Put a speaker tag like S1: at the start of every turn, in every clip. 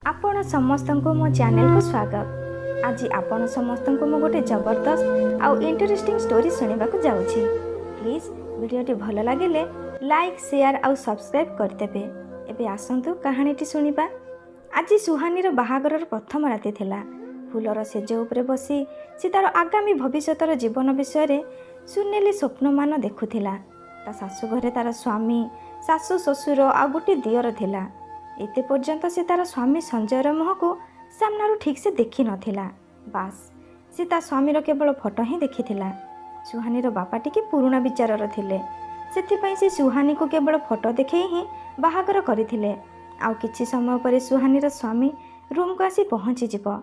S1: आपण समस्तଙ୍କୁ मो चैनल को स्वागत। आज आपण समस्तଙ୍କୁ मो गोटे जबरदस्त आउ इंटरेस्टिंग स्टोरी सुनिबा को जाउछि। प्लीज वीडियोटी भल लागिले लाइक शेयर आउ सब्सक्राइब करदेबे। एबे आसंतु कहानीटी सुनिबा। आज सुहानी रो बाहागर प्रथम राति थिला। फूलर सेज उपरे बसी से तार आगामी भविष्यतर जीवन विषय रे सुनेली स्वप्न मान देखुथिला। ता सासु घरे तार स्वामी सासु ससुर आ गोटे दियर थिला। एते पर्यंत से तार स्वामी संजयर मुह को सामनारू ठीक से देखी नथिला। बास से ता स्वामीर केवल फोटो ही देखिथिला। सुहानीर बापा टिके पुराना विचारर थिले, सेथिपई से सुहानी को केवल फोटो देखै ही बाहागर करिथिले। आउ किछि समय पर सुहानीर स्वामी रूम को आसी पहुँची जिवो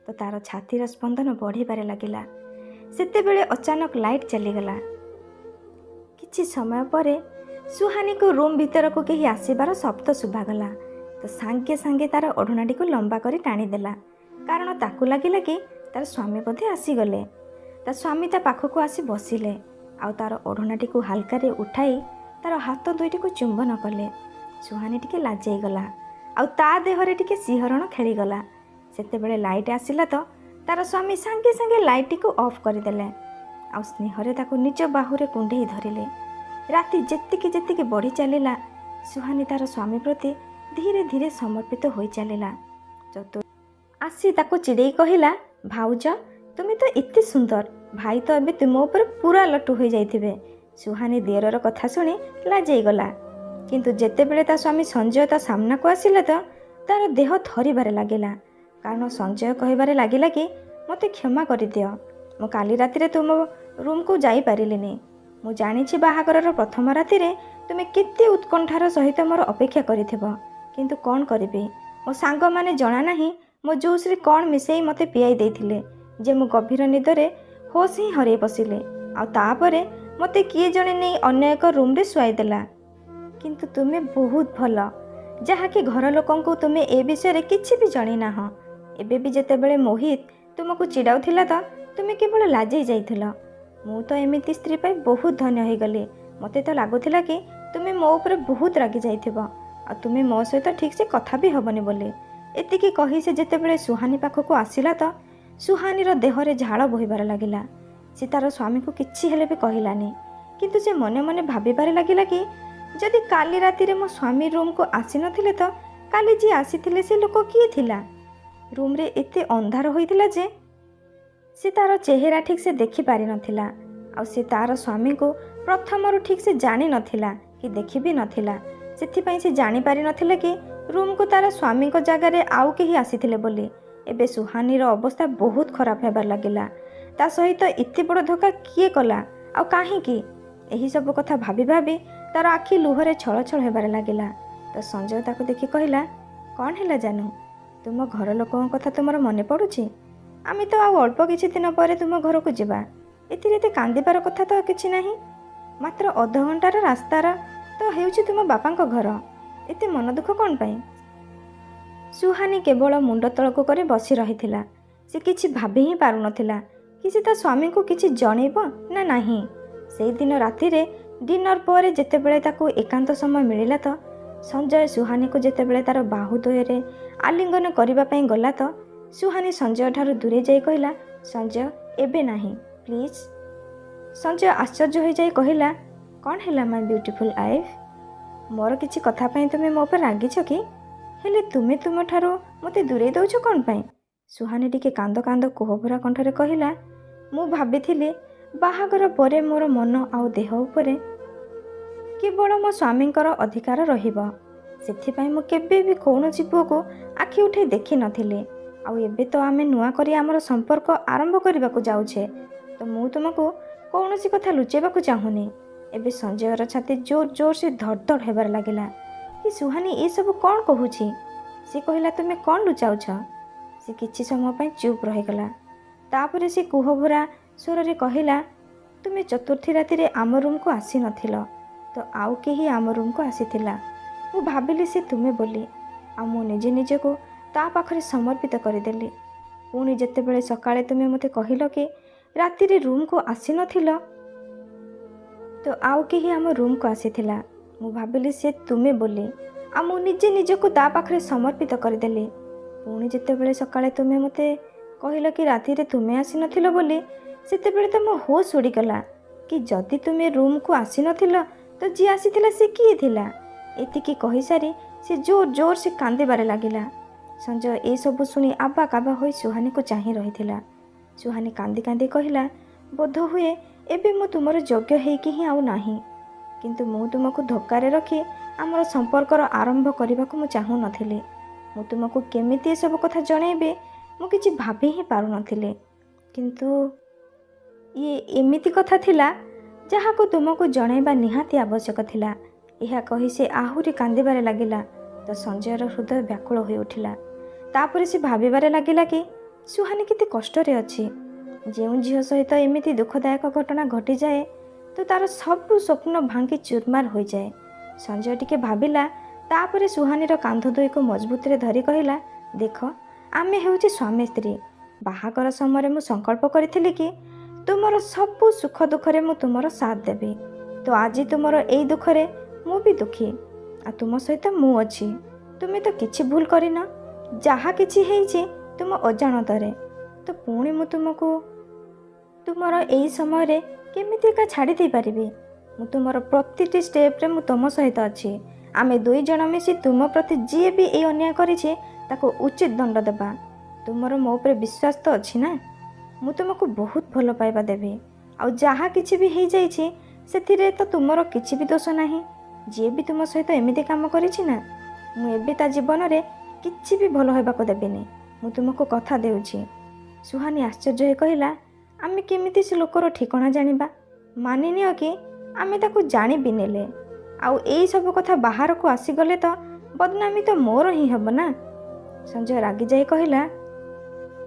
S1: तो तार छातीर स्पंदन बढ़िबारे लागिला। सेते बेले अचानक लाइट चलीगला। किछि समय पर सुहानी को रूम भीतर को कहीं आसीबार शब्द शुभागला तो सांगे सांगे तार ओढ़णाटी को लंबा करी टाणीदेला, कारण ताकू लगिला कि तार स्वामी बोधे आसीगले। ता स्वामी ता पाखक आसी बसिले आउ तार ओढ़णाटी को हालकारे उठाई तार हाथ दुईटी को चुंबन कले। सुहानी टिके लाजई गला आउ ता देहरे टिके सिहरण खेलीगला। सेतेबेले लाइट आसिला तो तार स्वामी सांगे सांगे लाइट को ऑफ करदेले आउ स्नेहरे ताकू निज बाहुरे कुंडई धरिले। राति जेतिकी जेतिकी बढ़ी चलिला सुहानी तार स्वामी प्रति धीरे धीरे समर्पित हो चलिला। चतुर आसी ताको चिड़ेई कहिला, भाउज तुम तो इतने सुंदर, भाई तो अबे तुम ऊपर पूरा लट्टू हो जाइथिबे। सुहानी दियरर कथा शुणी लाजई गला, किंतु जेतेबेले ता स्वामी संजय ता सामना को आसिला तो तार देह थरिबारे लागिला, कारण संजय कहिबारे लागिला कि मते क्षमा कर दियो, मो काली रातिरे तुम रूम को जाई पारिलिनी। मु जानिछि बाहागरर प्रथम रातिरे तुमे केते उत्कंठार सहित मोर अपेक्षा करिथिबो, किंतु कौन करिबे मो सांग माने जना नाही मो जूस रे कौन मिसेई मते पियाई देथिले जे मु गभीर निदरे होश ही हरे बसिले। आ तापरे मते किए जणे नै अन्य एक रूम रे सुआई देला। किंतु तुमे बहुत भल, जहा कि घर लोकन को तुमे ए विषय रे किछि भी जणी ना हो। एबे भी जेतेबेले मोहित तुमको चिड़ाउथिला तो तुमे केवल लाजई जाइथिला। मु तो एमिति स्त्री पाई बहुत धन्य हो गली। मते तो लागुथिला कि तुमे मो ऊपर बहुत रागी जाइथिबो आ तुमे मो सहित ठीक से कथा भी हबनी बोली। एतिकी कही से जेतेबेले सुहानी पाखक आसिला तो सुहानीर देहरे झाड़ बोहिबार लागिला। से तार स्वामी को किछि हेले भी कहिलानी, किंतु से मने मने भाबिबारे लागिला कि जदि काली रातिरे मो स्वामी रूम को आसी नथिले तो काली जी आसीथिले से लोक किए थिला। रूम रे एते अंधार होइथिला जे से तार चेहरा ठीक से देखि पारि नथिला आ से तार स्वामी को प्रथमरु ठीक से जानि नथिला कि देखि भी नथिला। सेथिपई से जानि पारि नथिले कि रूम को तार स्वामी को जगह रे आउ केही आसीथिले बोली। एबे सुहानीर अवस्था बहुत खराब हेबार लागिला। ता सहित इति बड़ धोखा किए कला आ काहीकि एही सब कथा भाबी भाबी तार आखि लुहरे छळ छळ हेबार लागिला। तो संजय ताको देखि कहिला, कौन हैला जानू, तुम घर लोकन कथा तुमर मने पड़ुछि? आमी तो आउ अल्प किछि दिन पर तुम घर को जिबा, एतिरे एते कांदिबार कथा तो किछि नाही। मात्र अध घंटार रास्तार तो हेउछि तुम बापांक घर, एते मन दुख कौन पाई? सुहानी केवल मुंड तळक करे बसी रहिथिला। से किछि भाबी ही पारु नथिला कि से ता स्वामी को किछि जणैबो ना नाही। सेई दिन रातिरे डिनर पर जेतेबेले ताको एकांत समय मिलिला तो संजय सुहानी को जेतेबेले तार बाहु दोयरे आलिंगन करिबा पई गला तो सुहानी संजय ठारू दूरे जाई कहिला, संजय एबे नाही प्लीज। संजय आश्चर्य हो जाई कहिला, कौन हैला माय ब्यूटीफुल आइफ, मोर किछि कथा पई तुमे मो पर रागिछ कि? हेले तुमे तुम ठारू मते दूरे दउछ कौन पई? सुहानी टिके कांद कांद कोहभरा कंठरे कहिला, मु भाबिथिले बाहागर परे मोर मन आउ देह उपरे केवल मो स्वामींकर अधिकार रहिबो, सेथिपई मु केबे भी कौनसी पुओ को आखि उठे देखि नथिले। आउ एबे तो आमे नुआ करी हमर संपर्क आरंभ करबाकू जाउछे, तो मु तुमको कौनसी कथा लुचेबाकू चाहुनी। एबे संजयर छाती जोर जोर से धड़धड़ हेबार लागिला कि सुहानी ए सब कौन कहूछि। से कहिला, तुमे कौन लुचाउछ? से किछि समय पई चुप रहिगला। तापरे से कुहभरा स्वर रे कहिला, तुमे चतुर्थी रातिरे आम रूम को आसी नथिलो तो आउ केही आम रूम को आसीथिला। मु भाबिली से तुमे बोली आ मु निजे निजे को ता पाखरे समर्पित करदेली। पुणी जेतेबेले सकाळे तुमे मते कहिलो कि रातिरे रूम को आसी नथिलो तो आउ केही आम रूम को आसीथिला। मु भाबिली से तुमे बोली आ मु निजे निजे को ता पाखरे समर्पित करदेली। पुणी जितेबले सकाळे तुमे मते कहल कि राति रे तुमे आसी नथिल बोली सेतेबेले तो मो होश उड़ीगला कि जदि तुमे रूम को आसी नथिल तो जी आसीथिला से किए थिला। एतिकी कही सारी से जोर जोर से कांदिबारे लागिला। संजय ए सब शुणी आबा काबा होई सुहानी को चाही रहिथिला। सुहानी कांदी कांदी कहिला, बोध हुए एबे मु तुमर योग्य हेकि ही आउ नाही, किंतु मु तुमको धोकारे रखी आमर संपर्कर आरंभ करने को चाहू नथिले। मु तुमको केमिति सब कथा जणेबे मु किछि भाबी ही पारु नथिले, किंतु ये एमिति कथा थिला जहा को तुमको जणेबा निहाती आवश्यक थिला। यह कही से आहुरी कांदिबारे लागिला तो संजयर हृदय व्याकुल हो उठिला। तापर से भाबिबारे लागिला कि सुहानी केते कष्टरे अछि। जो झील सहित एमिति दुखदायक घटना घटी जाए तो तार सब स्वप्न भांगी चूरमार हो जाए। संजय टिके भाबिला, तापर सुहानीर कांध दुई को मजबूत रे धरी कहिला, देख आमे हेउछि स्वामी स्त्री। बाहागर समय मु संकल्प करिथिली कि तुमर सब सुख दुखरे मु तुमर साथ देबी। तो आज तुमर एई दुखरे मु भी दुखी आ तुम सहित मु अछि। तुमे तो किछि भूल करिना, जहा किछि हेइछि तुम अजाणतरे। तो पुणी मु तुमको तुमर एई समय रे केमिति का छाड़ी दे पारिबी। मु तुमर प्रतिटी स्टेप रे मु तुम सहित अछि। आमे दुई जण मिसी तुम प्रति जी भी ए अन्याय करिछि ताको उचित दंड देबा। तुमर मो ऊपर विश्वास तो अछि ना। मु तुमको बहुत भल पाइबा देबी। आ जहा किछि भी हेइ जाइछि सेथिरे तो तुमर किछि भी दोष नाही। जे भी तुम सहित एमिति काम करिछि ना, मु एबे ता जीवन रे किछि भी भल हेबाको देबिनी। मु तुमको कथा देउछि। सुहानी आश्चर्य होई कहिला, आमे केमिति से लोकर ठिकाना जानिबा? मानि नियो कि आमे ताको जानि भी नेले। आउ एई सब कथा बाहर को आसी गले तो बदनामी तो मोर ही हब ना। संजय रागी जाई कहिला,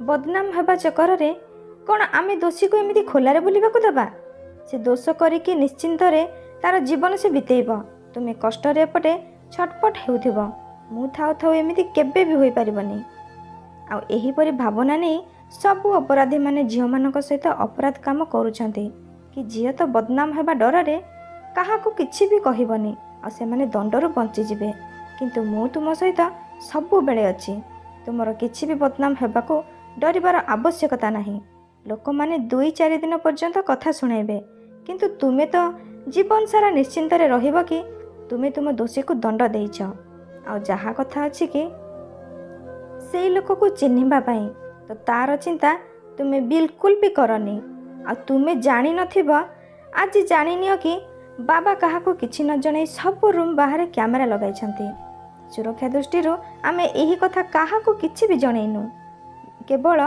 S1: बदनाम हेबा चक्कर रे कोन आमे दोषी को एमिति खोलारे बुलिबाको दबा? से दोष करिकि निश्चिंत रे तार जीवन से बितेइब। तुमे कष्ट रे पटे छटपट हेउथिब। मु थाउ थाउ एमिति केबे भी होई परिबनी। आउ एही परि भावना नै सबु अपराधी माने झियो मानक सहित अपराध काम करूछंती कि झियो तो बदनाम हेबा डर रे काहा को किछि भी कहिबनी आ से माने दंडरू बंची जिवे। किंतु मु तुम सहित सबु बेले अछि। तुमर किछि भी बदनाम हेबा को डरिबार आवश्यकता नाही। लोक माने 2-4 दिन पर्यंत कथा सुनाइबे, किंतु तुमे तो जीवन सारा निश्चिंत रे रहिबो कि तुमे तुम दोषी को दंड देइछ। आ जहा कथा अछि कि सेई लोक को चिन्हिबा पई तो तार चिंता तुमे बिल्कुल भी करनी। आ तुमे जानी नथिब, आज जानी नियो कि बाबा काहा को किछि न जणै सब रूम बाहर कैमरा लगाइछंती। सुरक्षा दृष्टि आमे एही कथा काहा को किछि भी जणैनु। केवल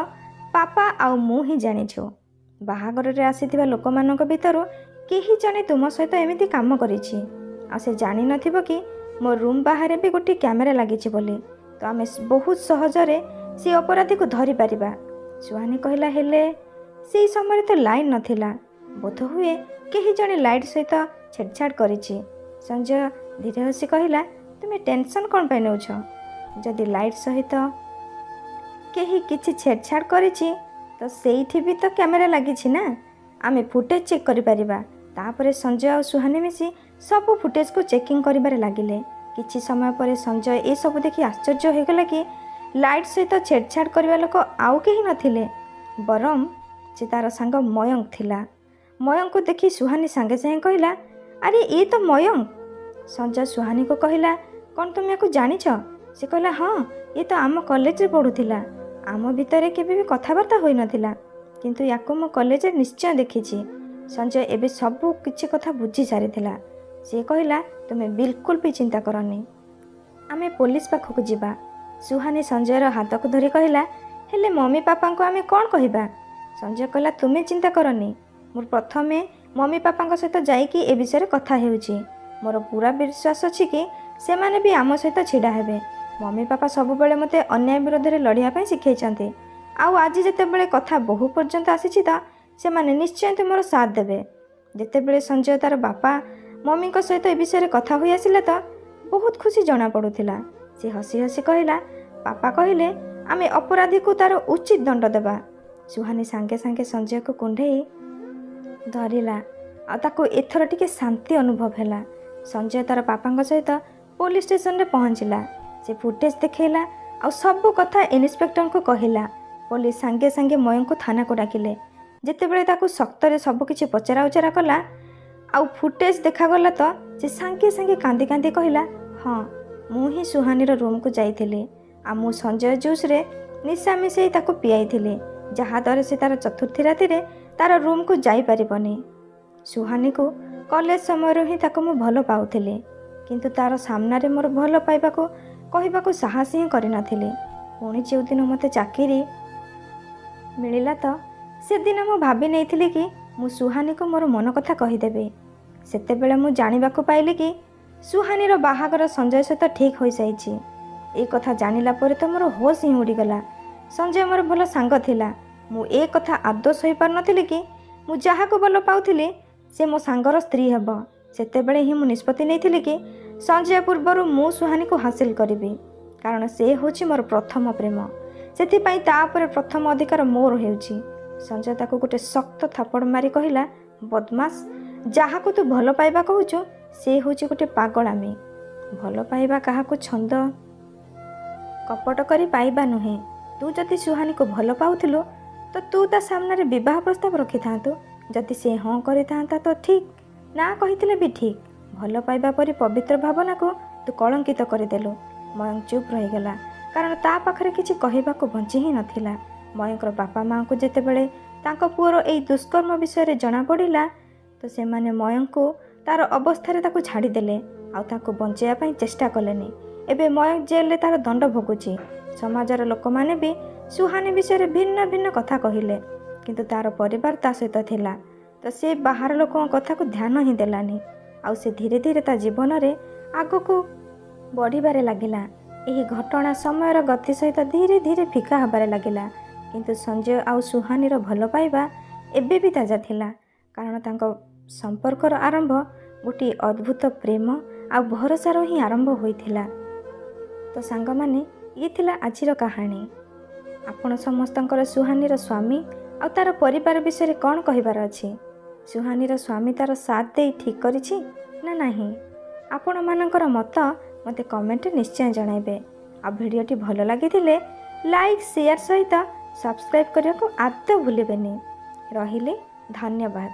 S1: पापा आउ मु ही जानिछु। बाहागर रे आसीथिबा लोक मानक भितरु केही जणे तुम सहित एमिति काम करिछि। आ से जानि नथिब कि मो रूम बाहर भी गोटे कैमरा लागिछि बोली। तो आमे बहुत सहज रे से अपराधी को धरि पारिबा। सुहानी कहिला, हेले सेई समय तो लाइन नथिला। बोध हुए केही जणे लाइट सहित छेड़छाड़ करिछि। संजय धीरे हसी कहिला, तुमे टेंशन कोन पय नउछ? जदि लाइट सहित केही किछि छेड़छाड़ करिछि तो सेइठी भी तो कैमरा लागिछि ना। आमे फुटेज चेक करि परिबा। तापरे संजय और सुहानी मिसी सब फुटेज को चेकिंग करिबारे लागिले। किछि समय पर संजय ए सब देखि आश्चर्य हो गला कि लाइट सहित छेड़छाड़ करबा लोक आउ केही नथिले, बरम जे तार सांग मयंक थिला। मयंक को देखि सुहानी सांगे सांगे कहिला, अरे ये तो मयंक। संजय सुहानी को कहिला, कौन तुम याको जानिछ? से कहला, हाँ ये तो आम कॉलेज रे पढुथिला। आम भितरे केबे भी कथाबार्ता होई नथिला, किंतु याको मो कॉलेज रे निश्चय देखिछि। संजय एबे सब किछि कथा बुझी सारिथिला। से कहिला, तुमे बिल्कुल भी चिंता करनी, आमे पुलिस पाखक जिबा। सुहानी संजयर हाथ को धरी कहिला, हेले मम्मी पापा को आमे कौन कहिबा? संजय कहला, तुमे चिंता करनी, मोर प्रथमे मम्मी पापा सहित जाइकी ए विषय कथा हेउछि। मोर पूरा विश्वास अछि कि से माने भी आम सहित छिड़ा हेबे। मम्मी पापा सब बेले मते अन्याय विरोध रे लड़िया पई सिखैछंती। आउ आज जेते बेले कथा बहु पर्यंत आसीछि त से माने निश्चय तुमर साथ देबे। जेते बेले संजय तार बापा मम्मी को सहित ए विषय कथा होई आसिला त बहुत खुशी जना पड़ुथिला। से हसी हसी कहिला, पापा कहिले आमे अपराधी को तार उचित दंड देबा। सुहानी सांगे सांगे संजय को कुंढेई धरिला आ ताको एथर टिके शांति अनुभव हैला। संजय तार पापा सहित पुलिस स्टेशन रे पहुँचला। से फुटेज देखैला ଆଉ ସବୁ କଥା ଇନ୍ସପେକ୍ଟରଙ୍କୁ କହିଲା। ପୋଲିସ ସାଙ୍ଗେ ସାଙ୍ଗେ ମୟଙ୍କକୁ ଥାନାକୁ ଡାକିଲେ। ଯେତେବେଳେ ତାକୁ ଶକ୍ତରେ ସବୁକିଛି ପଚରା ଉଚରା କଲା ଆଉ ଫୁଟେଜ୍ ଦେଖାଗଲା ତ ସେ ସାଙ୍ଗେ ସାଙ୍ଗେ କାନ୍ଦି କାନ୍ଦି କହିଲା, ହଁ ମୁଁ ହିଁ ସୁହାନୀର ରୁମ୍କୁ ଯାଇଥିଲି ଆଉ ମୁଁ ସଞ୍ଜୟ ଜୁସ୍ରେ ନିଶା ମିଶାଇ ତାକୁ ପିଆଇଥିଲି, ଯାହାଦ୍ୱାରା ସେ ତା'ର ଚତୁର୍ଥୀ ରାତିରେ ତା'ର ରୁମ୍କୁ ଯାଇପାରିବନି। ସୁହାନୀକୁ କଲେଜ ସମୟରୁ ହିଁ ତାକୁ ମୁଁ ଭଲ ପାଉଥିଲି, କିନ୍ତୁ ତା'ର ସାମ୍ନାରେ ମୋର ଭଲ ପାଇବାକୁ କହିବାକୁ ସାହସ ହିଁ କରିନଥିଲି। ପୁଣି ଯେଉଁଦିନ ମୋତେ ଚାକିରି ମିଳିଲା ତ ସେଦିନ ମୁଁ ଭାବି ନେଇଥିଲି କି ମୁଁ ସୁହାନୀକୁ ମୋର ମନ କଥା କହିଦେବି। ସେତେବେଳେ ମୁଁ ଜାଣିବାକୁ ପାଇଲି କି ସୁହାନୀର ବାହାଘର ସଞ୍ଜୟ ସହିତ ଠିକ୍ ହୋଇଯାଇଛି। ଏ କଥା ଜାଣିଲା ପରେ ତ ମୋର ହୋସ୍ ହିଁ ଉଡ଼ିଗଲା। ସଞ୍ଜୟ ମୋର ଭଲ ସାଙ୍ଗ ଥିଲା। ମୁଁ ଏ କଥା ଆଦୌ ସହିପାରୁନଥିଲି କି ମୁଁ ଯାହାକୁ ଭଲ ପାଉଥିଲି ସେ ମୋ ସାଙ୍ଗର ସ୍ତ୍ରୀ ହେବ। ସେତେବେଳେ ହିଁ ମୁଁ ନିଷ୍ପତ୍ତି ନେଇଥିଲି କି ସଞ୍ଜୟ ପୂର୍ବରୁ ମୁଁ ସୁହାନୀକୁ ହାସିଲ କରିବି, କାରଣ ସେ ହେଉଛି ମୋର ପ୍ରଥମ ପ୍ରେମ। ସେଥିପାଇଁ ତାପରେ ପ୍ରଥମ ଅଧିକାର ମୋର ହେଉଛି। ସଞ୍ଜୟ ତାକୁ ଗୋଟେ ଶକ୍ତ ଥାପଡ଼ ମାରି କହିଲା, ବଦମାସ, ଯାହାକୁ ତୁ ଭଲ ପାଇବା କହୁଛୁ ସେ ହେଉଛି ଗୋଟେ ପାଗଳାମୀ। ଭଲ ପାଇବା କାହାକୁ ଛନ୍ଦ କପଟ କରି ପାଇବା ନୁହେଁ। ତୁ ଯଦି ସୁହାନୀକୁ ଭଲ ପାଉଥିଲୁ ତ ତୁ ତା ସାମ୍ନାରେ ବିବାହ ପ୍ରସ୍ତାବ ରଖିଥାନ୍ତୁ। ଯଦି ସେ ହଁ କରିଥାନ୍ତା ତ ଠିକ୍, ନା କହିଥିଲେ ବି ଠିକ୍। ଭଲ ପାଇବା ପରି ପବିତ୍ର ଭାବନାକୁ ତୁ କଳଙ୍କିତ କରିଦେଲୁ। ମୟଙ୍କ ଚୁପ୍ ରହିଗଲା, କାରଣ ତା ପାଖରେ କିଛି କହିବାକୁ ବଞ୍ଚି ହିଁ ନଥିଲା। ମୟଙ୍କର ବାପା ମାଆଙ୍କୁ ଯେତେବେଳେ ତାଙ୍କ ପୁଅର ଏଇ ଦୁଷ୍କର୍ମ ବିଷୟରେ ଜଣାପଡ଼ିଲା ତ ସେମାନେ ମୟଙ୍କକୁ ତା'ର ଅବସ୍ଥାରେ ତାକୁ ଛାଡ଼ିଦେଲେ ଆଉ ତାକୁ ବଞ୍ଚାଇବା ପାଇଁ ଚେଷ୍ଟା କଲେନି। ଏବେ ମୟଙ୍କ ଜେଲରେ ତା'ର ଦଣ୍ଡ ଭୋଗୁଛି। ସମାଜର ଲୋକମାନେ ବି ସୁହାନୀ ବିଷୟରେ ଭିନ୍ନ ଭିନ୍ନ କଥା କହିଲେ, କିନ୍ତୁ ତା'ର ପରିବାର ତା ସହିତ ଥିଲା। ତ ସେ ବାହାର ଲୋକଙ୍କ କଥାକୁ ଧ୍ୟାନ ହିଁ ଦେଲାନି ଆଉ ସେ ଧୀରେ ଧୀରେ ତା ଜୀବନରେ ଆଗକୁ ବଢ଼ିବାରେ ଲାଗିଲା। ଏହି ଘଟଣା ସମୟର ଗତି ସହିତ ଧୀରେ ଧୀରେ ଫିକା ହେବାରେ ଲାଗିଲା, କିନ୍ତୁ ସଞ୍ଜୟ ଆଉ ସୁହାନୀର ଭଲ ପାଇବା ଏବେ ବି ତାଜା ଥିଲା, କାରଣ ତାଙ୍କ ସମ୍ପର୍କର ଆରମ୍ଭ ଗୋଟିଏ ଅଦ୍ଭୁତ ପ୍ରେମ ଆଉ ଭରସାର ହିଁ ଆରମ୍ଭ ହୋଇଥିଲା। ତ ସାଙ୍ଗମାନେ, ଇଏ ଥିଲା ଆଜିର କାହାଣୀ। ଆପଣ ସମସ୍ତଙ୍କର ସୁହାନୀର ସ୍ୱାମୀ ଆଉ ତା'ର ପରିବାର ବିଷୟରେ କ'ଣ କହିବାର ଅଛି? ସୁହାନୀର ସ୍ୱାମୀ ତା'ର ସାଥ ଦେଇ ଠିକ୍ କରିଛି ନା ନାହିଁ? ଆପଣମାନଙ୍କର ମତ ମୋତେ କମେଣ୍ଟରେ ନିଶ୍ଚୟ ଜଣାଇବେ। ଆଉ ଭିଡ଼ିଓଟି ଭଲ ଲାଗିଥିଲେ ଲାଇକ୍, ସେୟାର ସହିତ ସବସ୍କ୍ରାଇବ୍ କରିବାକୁ ଆଦୌ ଭୁଲିବେନି। ରହିଲି, ଧନ୍ୟବାଦ।